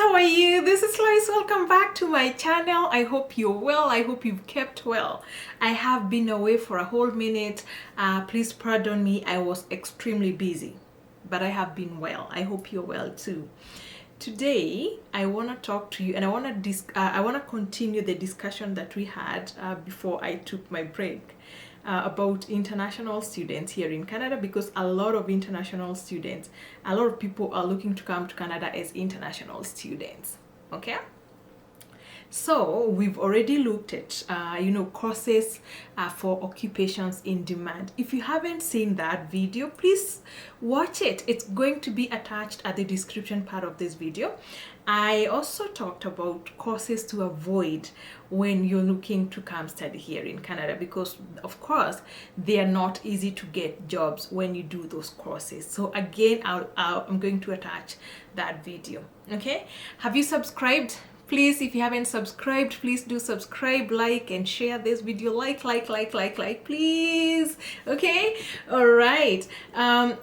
how are you? This is Lois. Welcome back to my channel. I hope you're well. I hope you've kept well. I have been away for a whole minute. Please pardon me. I was extremely busy, but I have been well. I hope you're well too. Today, I want to talk to you, and I want to continue the discussion that we had before I took my break. About international students here in Canada, because a lot of people are looking to come to Canada as international students. Okay, so we've already looked at courses for occupations in demand. If you haven't seen that video, please watch it. It's going to be attached at the description part of this video. I also talked about courses to avoid when you're looking to come study here in Canada, because of course they are not easy to get jobs when you do those courses. So again, I'm going to attach that video. Okay, have you subscribed? Please, if you haven't subscribed, please do subscribe, like, and share this video. Like, please. Okay? All right.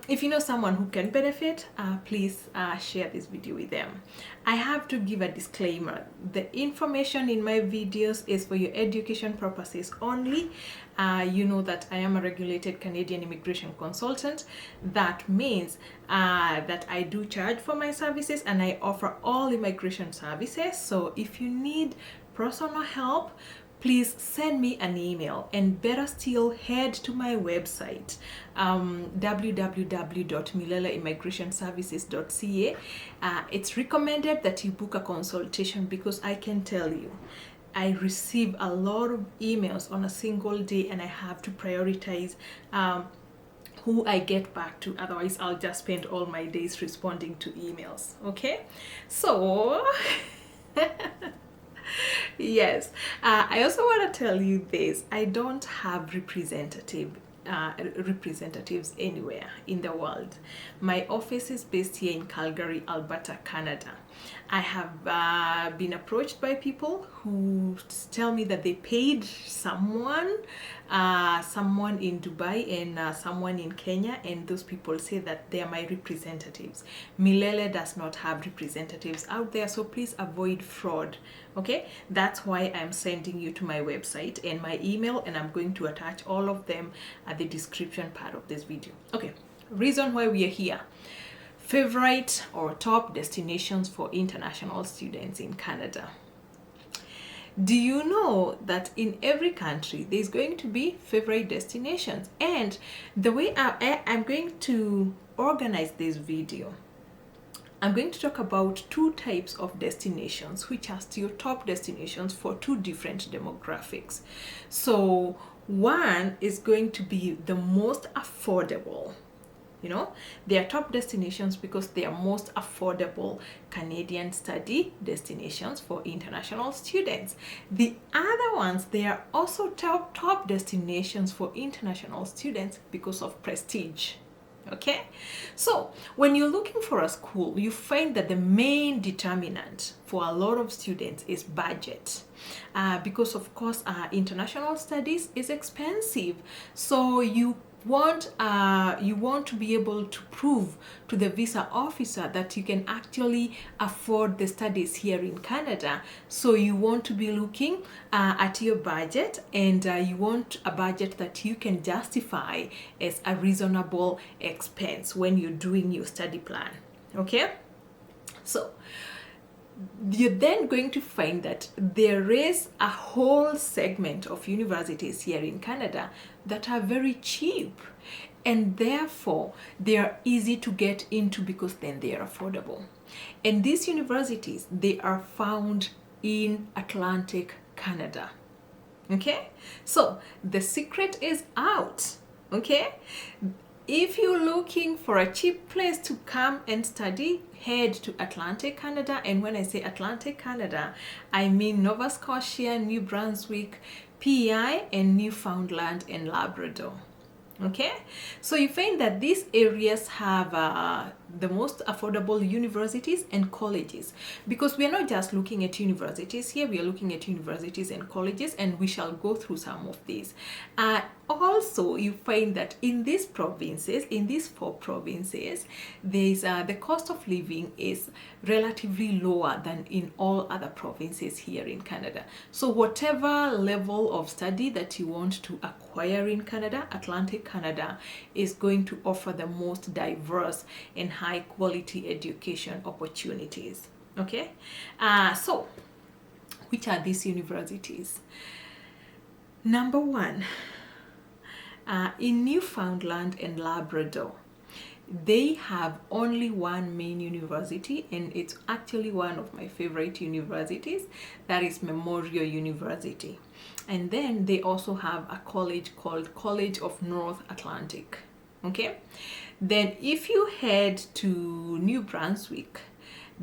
If you know someone who can benefit, please share this video with them. I have to give a disclaimer. The information in my videos is for your education purposes only. You know that I am a regulated Canadian immigration consultant. That means that I do charge for my services, and I offer all immigration services. So if you need personal help, please send me an email, and better still, head to my website, www.mileleimmigrationservices.ca. It's recommended that you book a consultation, because I can tell you, I receive a lot of emails on a single day, and I have to prioritize who I get back to. Otherwise, I'll just spend all my days responding to emails. Okay, so yes, I also want to tell you this. I don't have representatives anywhere in the world. My office is based here in Calgary, Alberta, Canada. I have been approached by people who tell me that they paid someone in Dubai and someone in Kenya, and those people say that they are my representatives. Milele does not have representatives out there, so please avoid fraud. Okay, that's why I'm sending you to my website and my email, and I'm going to attach all of them at the description part of this video. Okay, reason why we are here: favorite or top destinations for international students in Canada. Do you know that in every country there's going to be favorite destinations? And the way I'm going to organize this video, I'm going to talk about two types of destinations, which are still top destinations for two different demographics. So one is going to be the most affordable. They are top destinations because they are most affordable Canadian study destinations for international students. The other ones, they are also top destinations for international students because of prestige. Okay, so when you're looking for a school, you find that the main determinant for a lot of students is budget, because of course international studies is expensive. So you want to be able to prove to the visa officer that you can actually afford the studies here in Canada. So you want to be looking at your budget, and you want a budget that you can justify as a reasonable expense when you're doing your study plan. Okay, so you're then going to find that there is a whole segment of universities here in Canada that are very cheap, and therefore they are easy to get into because then they are affordable. And these universities, they are found in Atlantic Canada. Okay, so the secret is out. Okay, if you're looking for a cheap place to come and study, head to Atlantic Canada. And when I say Atlantic Canada, I mean Nova Scotia, New Brunswick, PEI, and Newfoundland and Labrador. Okay, so you find that these areas have the most affordable universities and colleges, because we are not just looking at universities here, we are looking at universities and colleges, and we shall go through some of these. Also, you find that in these provinces, in these 4 provinces, there's the cost of living is relatively lower than in all other provinces here in Canada. So whatever level of study that you want to acquire in Canada, Atlantic Canada is going to offer the most diverse and high quality education opportunities. Okay, so which are these universities? Number one, in Newfoundland and Labrador, they have only one main university, and it's actually one of my favorite universities, that is Memorial University. And then they also have a college called College of North Atlantic. Okay, then if you head to New Brunswick,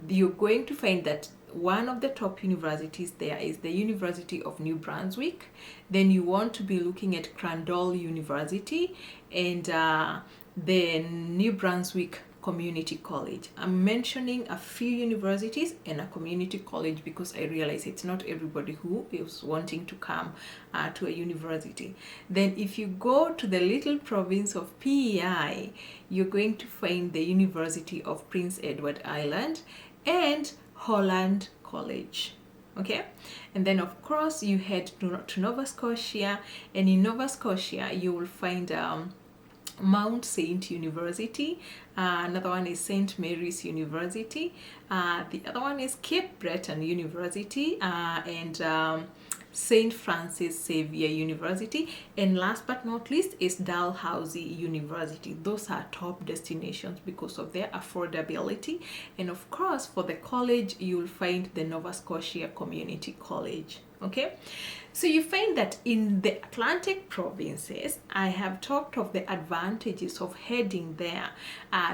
you're going to find that one of the top universities there is the University of New Brunswick. Then you want to be looking at Crandall University and the New Brunswick Community College. I'm mentioning a few universities and a community college because I realize it's not everybody who is wanting to come to a university. Then if you go to the little province of PEI, you're going to find the University of Prince Edward Island and Holland College. Okay, and then of course you head to Nova Scotia, and in Nova Scotia you will find Mount Saint University, another one is St. Mary's University, the other one is Cape Breton University, and St. Francis Xavier University, and last but not least is Dalhousie University. Those are top destinations because of their affordability. And of course, for the college, you'll find the Nova Scotia Community College. Okay, so you find that in the Atlantic provinces, I have talked of the advantages of heading there.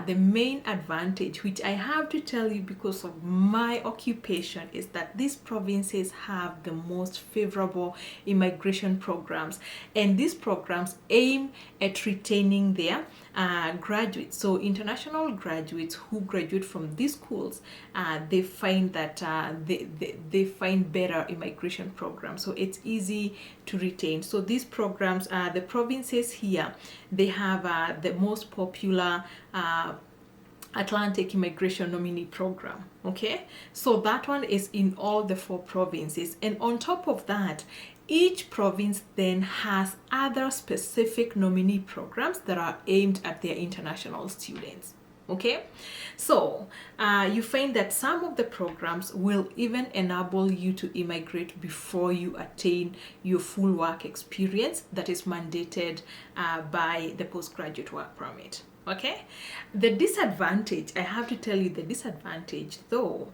The main advantage, which I have to tell you because of my occupation, is that these provinces have the most favorable immigration programs, and these programs aim at retaining their graduates. So international graduates who graduate from these schools, they find that they find better immigration programs, so it's easy to retain. So these programs, the provinces here, they have the most popular Atlantic Immigration Nominee Program. Okay, so that one is in all the 4 provinces, and on top of that, each province then has other specific nominee programs that are aimed at their international students. Okay, so you find that some of the programs will even enable you to immigrate before you attain your full work experience that is mandated by the postgraduate work permit. Okay, the disadvantage, I have to tell you the disadvantage though,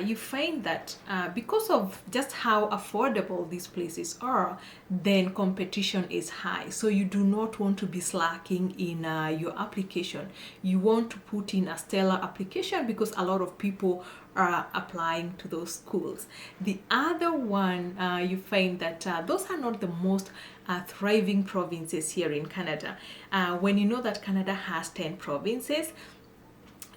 you find that because of just how affordable these places are, then competition is high. So you do not want to be slacking in your application. You want to put in a stellar application because a lot of people are applying to those schools. The other one, you find that those are not the most thriving provinces here in Canada. When you know that Canada has 10 provinces,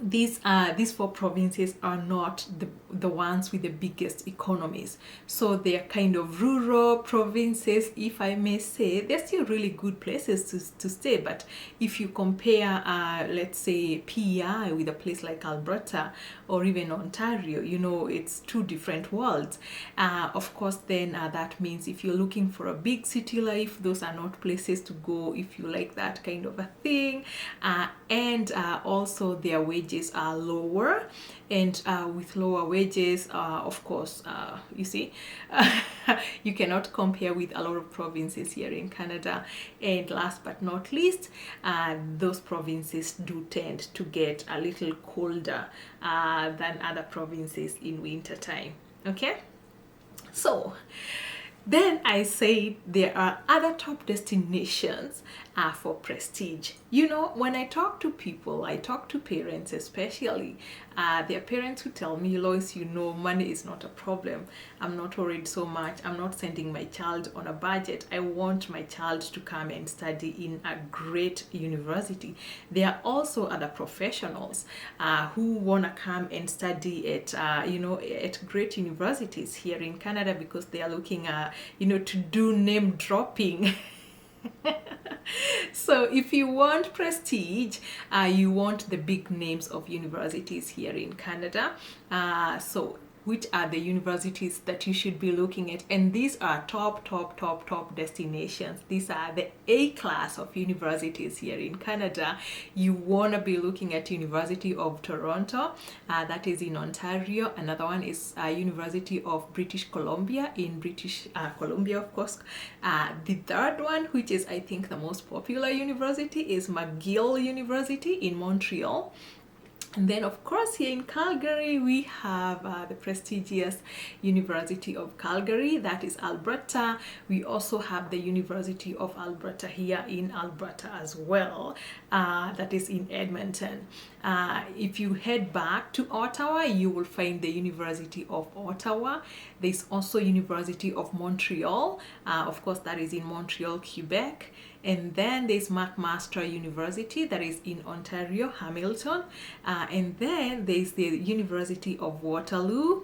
these 4 provinces are not the ones with the biggest economies. So they are kind of rural provinces, if I may say. They're still really good places to stay, but if you compare let's say PEI with a place like Alberta or even Ontario, you know, it's 2 different worlds. Of course, then that means if you're looking for a big city life, those are not places to go if you like that kind of a thing. And also their wages are lower, and with lower wages, of course, you see, you cannot compare with a lot of provinces here in Canada. And last but not least, those provinces do tend to get a little colder than other provinces in winter time. Okay, so then I say there are other top destinations for prestige. When I talk to people, I talk to parents especially. There are parents who tell me, Lois, money is not a problem. I'm not worried so much. I'm not sending my child on a budget. I want my child to come and study in a great university. There are also other professionals who want to come and study at great universities here in Canada because they are looking to do name dropping. So if you want prestige, you want the big names of universities here in Canada. So which are the universities that you should be looking at? And these are top destinations. These are the A class of universities here in Canada. You want to be looking at University of Toronto, that is in Ontario. Another one is University of British Columbia in British Columbia, of course. The third one, which is I think the most popular university, is McGill University in Montreal. And then, of course, here in Calgary, we have the prestigious University of Calgary, that is Alberta. We also have the University of Alberta here in Alberta as well, that is in Edmonton. If you head back to Ottawa, you will find the University of Ottawa. There's also University of Montreal, of course, that is in Montreal, Quebec. And then there's McMaster University, that is in Ontario, Hamilton. And then there's the University of Waterloo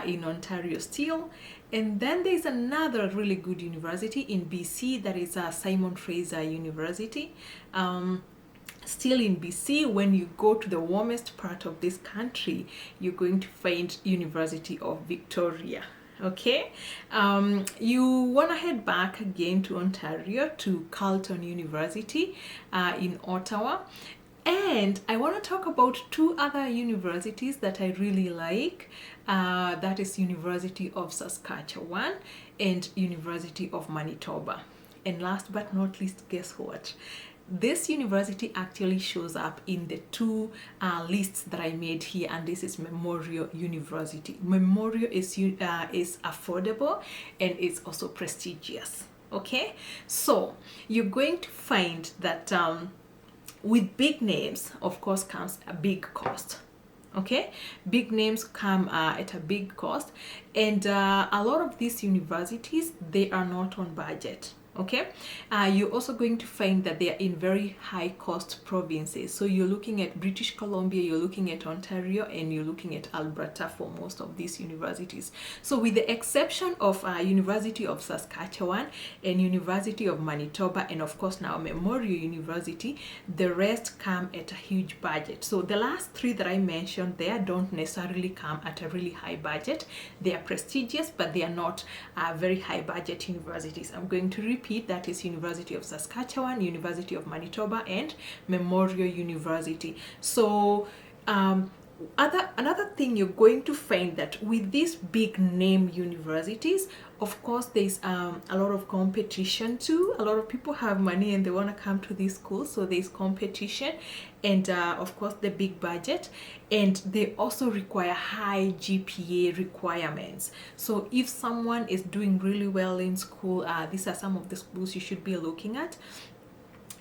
in Ontario still. And then there's another really good university in BC, that is Simon Fraser University. Still in BC, when you go to the warmest part of this country, you're going to find University of Victoria. Okay, you want to head back again to Ontario, to Carleton University in Ottawa. And I want to talk about two other universities that I really like. That is University of Saskatchewan and University of Manitoba. And last but not least, guess what? This university actually shows up in the two lists that I made here, and this is Memorial University. Memorial is affordable and it's also prestigious. Okay, so you're going to find that with big names, of course, comes a big cost. Okay, big names come at a big cost, and a lot of these universities, they are not on budget. Okay, you're also going to find that they are in very high cost provinces. So you're looking at British Columbia, you're looking at Ontario, and you're looking at Alberta for most of these universities. So with the exception of University of Saskatchewan and University of Manitoba, and of course now Memorial University, the rest come at a huge budget. So the last three that I mentioned there don't necessarily come at a really high budget. They are prestigious, but they are not very high budget universities. I'm going to repeat. That is University of Saskatchewan, University of Manitoba, and Memorial University. So another thing you're going to find that with these big name universities, of course, there's a lot of competition too. A lot of people have money and they want to come to these schools, so there's competition, and of course the big budget, and they also require high GPA requirements. So if someone is doing really well in school, these are some of the schools you should be looking at.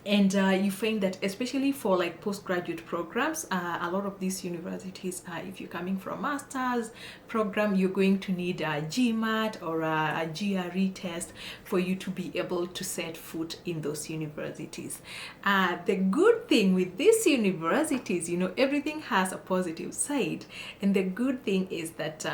And you find that especially for like postgraduate programs, a lot of these universities, if you're coming from a master's program, you're going to need a GMAT or a GRE test for you to be able to set foot in those universities. The good thing with these universities, everything has a positive side. And the good thing is that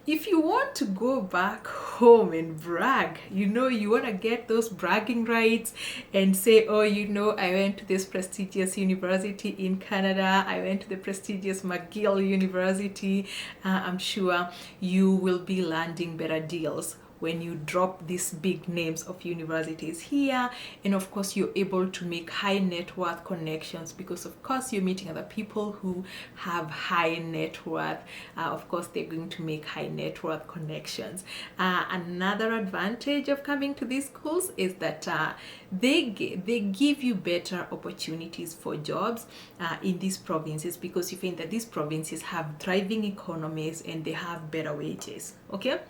if you want to go back home and brag, you want to get those bragging rights and say, oh, I went to this prestigious university in Canada. I went to the prestigious McGill University. I'm sure you will be landing better deals when you drop these big names of universities here. And of course, you're able to make high net worth connections because of course you're meeting other people who have high net worth. Of course, they're going to make high net worth connections. Another advantage of coming to these schools is that they give you better opportunities for jobs in these provinces, because you find that these provinces have thriving economies and they have better wages. Okay,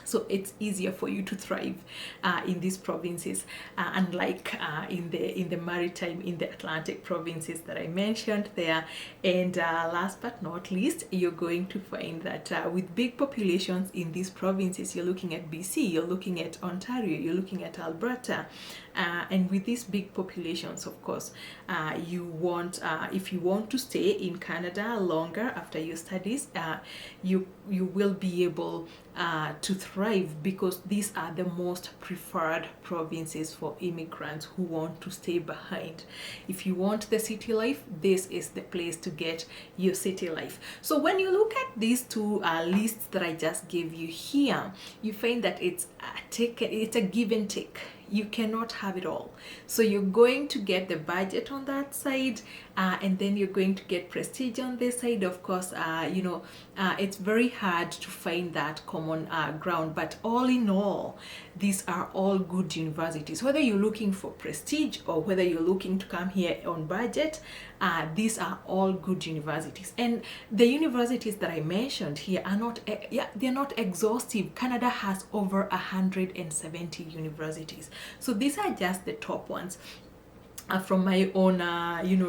So it's easier for you to thrive in these provinces, unlike in the maritime, in the Atlantic provinces that I mentioned there. And last but not least, you're going to find that with big populations in these provinces, you're looking at BC, you're looking at Ontario, you're looking at Alberta, and with these big populations, of course, you want, if you want to stay in Canada longer after your studies, you will be able to thrive, because these are the most preferred provinces for immigrants who want to stay behind. If you want the city life, this is the place to get your city life. So when you look at these two lists that I just gave you here, you find that it's a give and take. You cannot have it all. So you're going to get the budget on that side, and then you're going to get prestige on this side. Of course, it's very hard to find that common ground, but all in all, these are all good universities. Whether you're looking for prestige or whether you're looking to come here on budget, these are all good universities. And the universities that I mentioned here are not, they're not exhaustive. Canada has over 170 universities. So these are just the top ones. From my own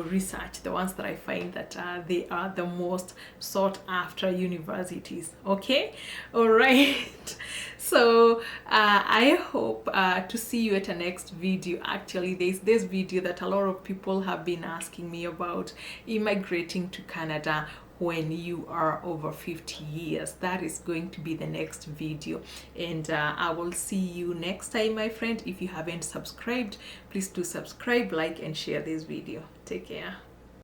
research, the ones that I find that they are the most sought after universities. Okay, all right. So I hope to see you at a next video. Actually, there's this video that a lot of people have been asking me about, immigrating to Canada when you are over 50 years. That is going to be the next video, and I will see you next time, my friend. If you haven't subscribed, please do subscribe, like, and share this video. Take care.